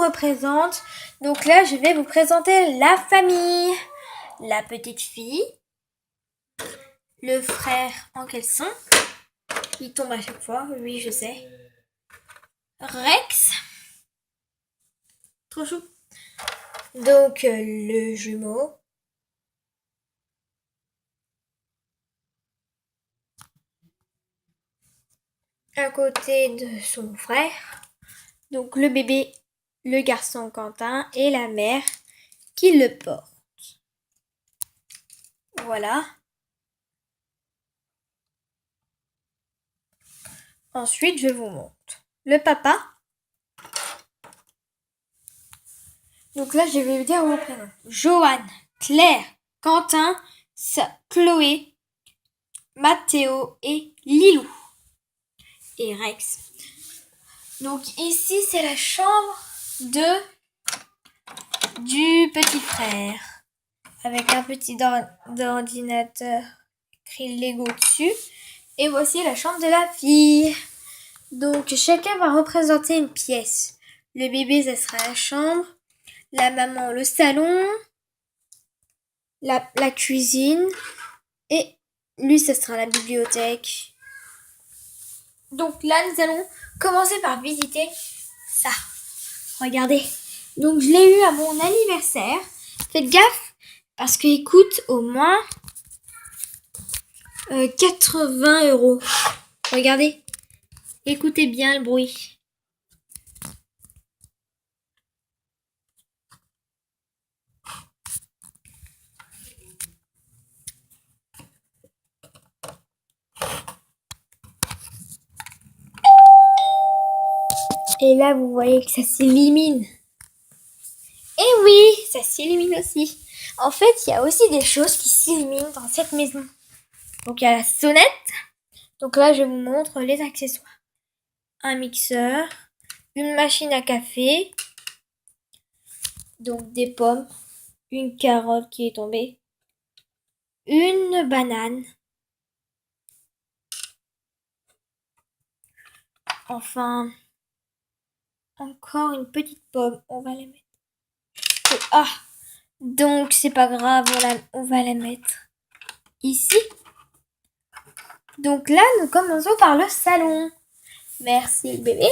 représente. Donc là, je vais vous présenter la famille. La petite fille, le frère en caleçon, il tombe à chaque fois, oui je sais. Rex, trop chou. Donc le jumeau. À côté de son frère. Donc le bébé, le garçon Quentin et la mère qui le porte. Voilà. Ensuite, je vous montre le papa. Donc là, je vais vous dire vos prénoms. Joanne, Claire, Quentin, Chloé, Mathéo et Lilou. Et Rex. Donc ici, c'est la chambre du petit frère. Avec un petit ordinateur écrit Lego dessus. Et voici la chambre de la fille. Donc chacun va représenter une pièce. Le bébé, ça sera la chambre. La maman, le salon. La cuisine. Et lui, ça sera la bibliothèque. Donc là, nous allons commencer par visiter ça. Regardez. Donc je l'ai eu à mon anniversaire. Faites gaffe parce qu'il coûte au moins 80 €. Regardez. Écoutez bien le bruit. Et là, vous voyez que ça s'illumine. Et oui, ça s'illumine aussi. En fait, il y a aussi des choses qui s'illuminent dans cette maison. Donc, il y a la sonnette. Donc là, je vous montre les accessoires. Un mixeur, une machine à café, donc des pommes, une carotte qui est tombée, une banane, enfin, encore une petite pomme, on va la mettre. Donc c'est pas grave, on va la mettre ici. Donc là, nous commençons par le salon. Merci bébé.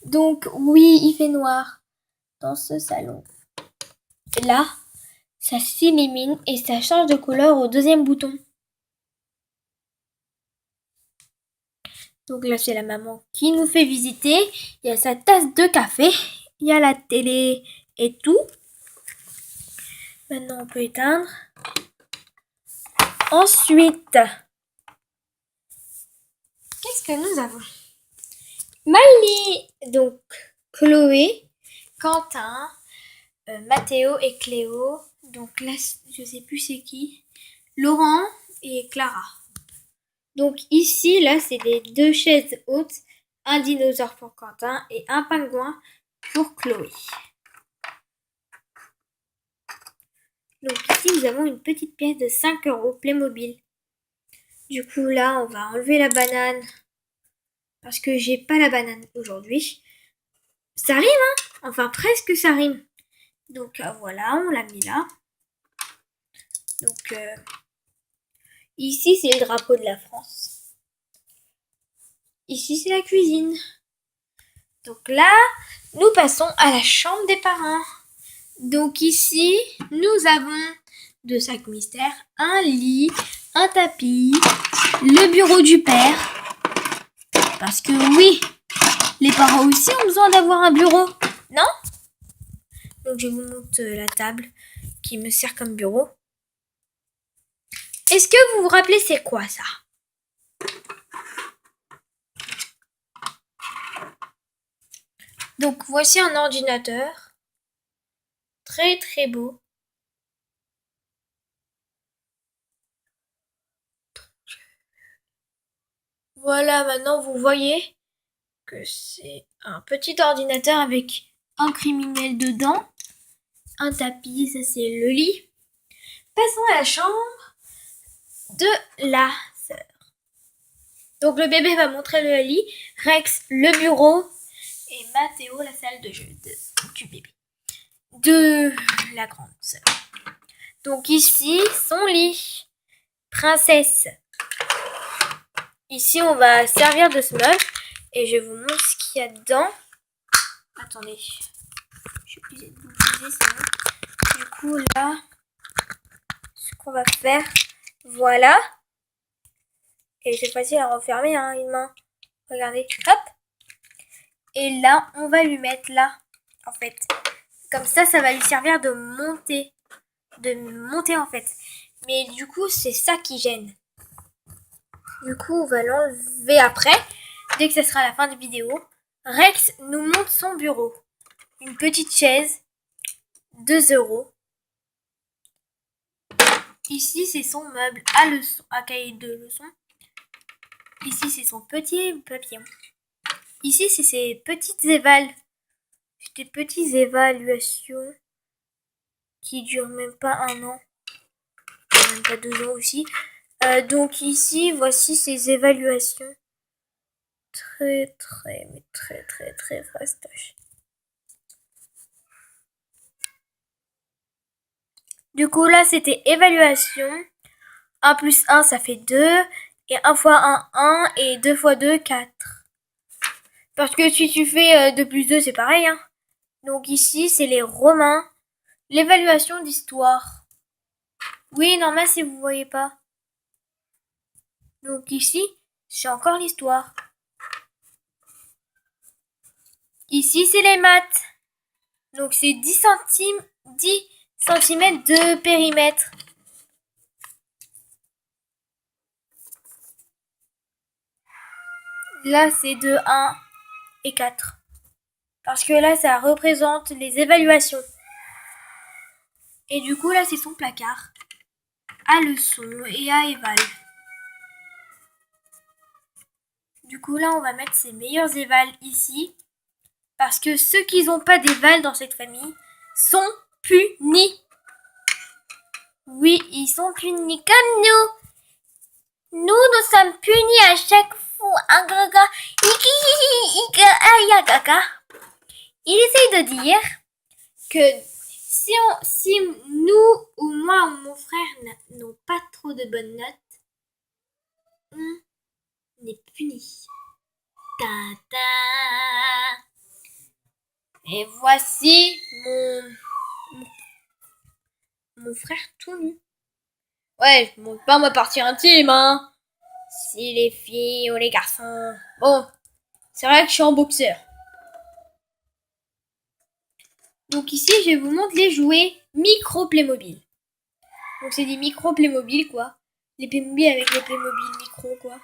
Donc oui, il fait noir dans ce salon. Là, ça s'illumine et ça change de couleur au deuxième bouton. Donc là, c'est la maman qui nous fait visiter. Il y a sa tasse de café, il y a la télé et tout. Maintenant, on peut éteindre. Ensuite, qu'est-ce que nous avons? Miley, donc Chloé, Quentin, Mathéo et Cléo. Donc là, je sais plus c'est qui. Laurent et Clara. Donc ici, là, c'est des 2 chaises hautes, un dinosaure pour Quentin et un pingouin pour Chloé. Donc ici, nous avons une petite pièce de 5 € Playmobil. Du coup, là, on va enlever la banane parce que j'ai pas la banane aujourd'hui. Ça rime, hein? Enfin, presque ça rime. Donc voilà, on l'a mis là. Donc ici, c'est le drapeau de la France. Ici, c'est la cuisine. Donc là, nous passons à la chambre des parents. Donc ici, nous avons 2 sacs mystères, un lit, un tapis, le bureau du père. Parce que oui, les parents aussi ont besoin d'avoir un bureau, non? Donc je vous montre la table qui me sert comme bureau. Est-ce que vous vous rappelez c'est quoi ça? Donc voici un ordinateur. Très très beau. Voilà, maintenant vous voyez que c'est un petit ordinateur avec un criminel dedans. Un tapis, ça c'est le lit. Passons à la chambre de la sœur. Donc le bébé va montrer le lit, Rex le bureau Et Mathéo, la salle de jeu du bébé. De la grande sœur. Donc ici, son lit. Princesse. Ici, on va servir de ce meuble. Et je vous montre ce qu'il y a dedans. Attendez. Je suis obligée de l'utiliser sinon. Du coup, là, ce qu'on va faire, voilà. Et c'est facile à refermer, hein, une main. Regardez, hop. Et là, on va lui mettre là, en fait. Comme ça va lui servir de monter. De monter, en fait. Mais du coup, c'est ça qui gêne. Du coup, on va l'enlever après, dès que ce sera la fin de la vidéo. Rex nous montre son bureau. Une petite chaise, 2 €. Ici, c'est son meuble à cahier de leçons. Ici, c'est son petit papier. Ici, c'est ses petites des petites évaluations qui durent même pas 1 an. Même pas 2 ans aussi. Donc ici, voici ses évaluations. Très fastoche. Du coup, là, c'était évaluation. 1 plus 1, ça fait 2. Et 1 fois 1, 1. Et 2 fois 2, 4. Parce que si tu fais 2 plus 2, c'est pareil. Hein. Donc ici, c'est les Romains. L'évaluation d'histoire. Oui, normal si vous voyez pas. Donc ici, c'est encore l'histoire. Ici, c'est les maths. Donc c'est 10 cm de périmètre. Là, c'est de 1 et 4. Parce que là, ça représente les évaluations. Et du coup, là, c'est son placard. À leçon et à éval. Du coup, là, on va mettre ses meilleurs évals ici. Parce que ceux qui n'ont pas d'éval dans cette famille sont punis. Oui, ils sont punis comme nous. Nous sommes punis à chaque fois. Il essaye de dire que si nous ou moi ou mon frère n'ont pas trop de bonnes notes, on est punis. Ta-ta. Et voici mon frère tout nu. Ouais, je montre pas ma partie intime, hein. Si les filles ou les garçons. Bon, c'est vrai que je suis en boxeur. Donc ici, je vous montre les jouets micro Playmobil. Donc c'est des micro Playmobil, quoi. Les Playmobil avec les Playmobil micro, quoi.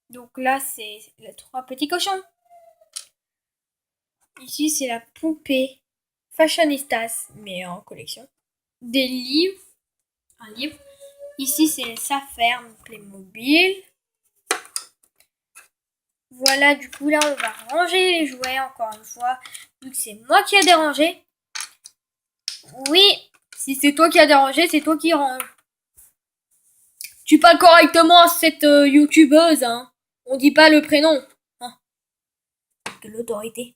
Donc là, c'est les 3 petits cochons. Ici, c'est la poupée Fashionistas, mais en collection. Des livres. Un livre. Ici, c'est sa ferme Playmobil. Voilà, du coup, là, on va ranger les jouets, encore une fois. Vu que c'est moi qui ai dérangé. Oui, si c'est toi qui as dérangé, c'est toi qui range. Tu parles correctement à cette youtubeuse, hein. On dit pas le prénom. Hein. De l'autorité.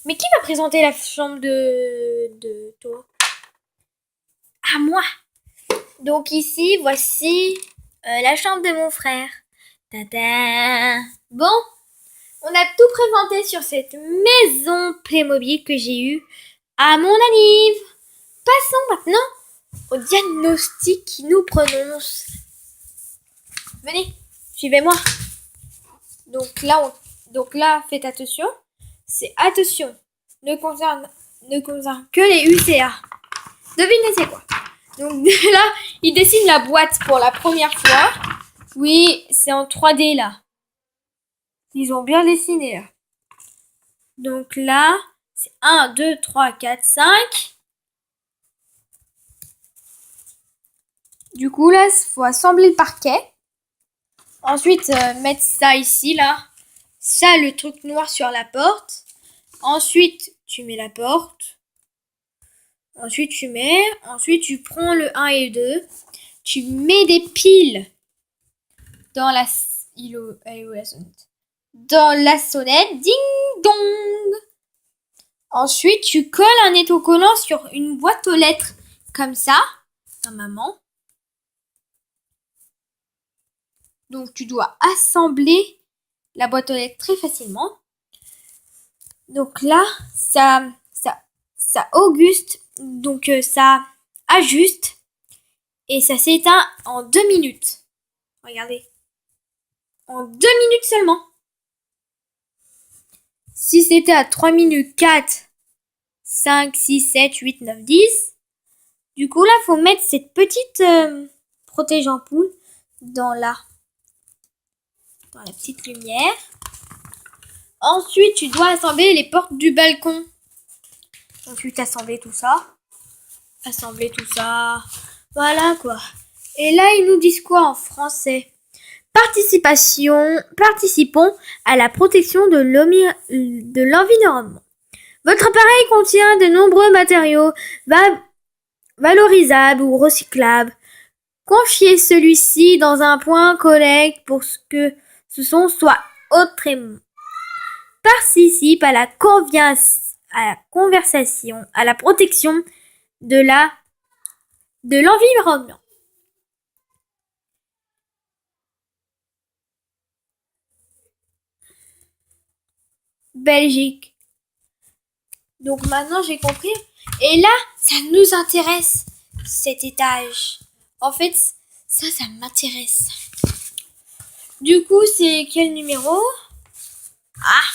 Mais qui va présenter la chambre de toi? Ah, moi. Donc ici, voici la chambre de mon frère. Tada. Bon, on a tout présenté sur cette maison Playmobil que j'ai eue à mon anniv. Passons maintenant au diagnostic qui nous prononce. Venez, suivez-moi. Donc là, faites attention. C'est attention. Ne concerne que les UCA. Devinez c'est quoi? Donc là, il dessine la boîte pour la première fois. Oui, c'est en 3D là. Ils ont bien dessiné là. Donc là, c'est 1, 2, 3, 4, 5. Du coup là, il faut assembler le parquet. Ensuite, mettre ça ici là. Ça, le truc noir sur la porte. Ensuite, tu mets la porte. Ensuite, tu prends le 1 et le 2. Tu mets des piles dans la... Elle est où la sonnette? Dans la sonnette. Ding dong. Ensuite, tu colles un autocollant sur une boîte aux lettres. Comme ça, normalement. Donc, tu dois assembler la boîte aux lettres très facilement. Donc là, ça auguste, donc ça ajuste et ça s'éteint en 2 minutes. Regardez. En 2 minutes seulement. Si c'était à 3 minutes 4, 5, 6, 7, 8, 9, 10. Du coup, là, faut mettre cette petite protège-ampoule dans la petite lumière. Ensuite, tu dois assembler les portes du balcon. Ensuite, assembler tout ça. Voilà, quoi. Et là, ils nous disent quoi en français? Participons à la protection de l'environnement. Votre appareil contient de nombreux matériaux valorisables ou recyclables. Confiez celui-ci dans un point collecte pour que ce son soit autrement. Participe à la conversation, à la protection de l'environnement. Belgique. Donc maintenant j'ai compris. Et là, ça nous intéresse, cet étage. En fait, ça m'intéresse. Du coup, c'est quel numéro? Ah,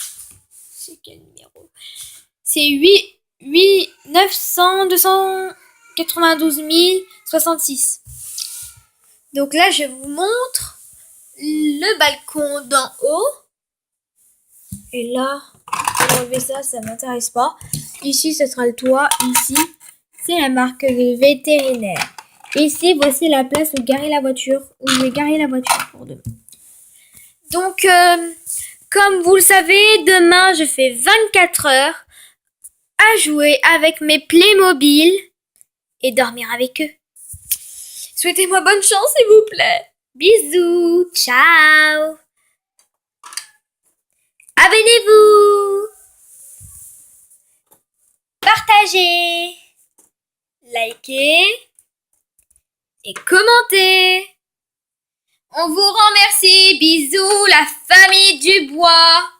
c'est quel numéro? C'est 992 066. Donc là, je vous montre le balcon d'en haut. Et là, enlever ça m'intéresse pas. Ici, ce sera le toit. Ici, c'est la marque de vétérinaire. Ici, voici la place où garer la voiture. Où je vais garer la voiture pour demain. Donc, comme vous le savez, demain, je fais 24 heures à jouer avec mes Playmobil et dormir avec eux. Souhaitez-moi bonne chance, s'il vous plaît. Bisous. Ciao. Abonnez-vous. Partagez. Likez. Et commentez. On vous remercie. Bisous, la famille Dubois.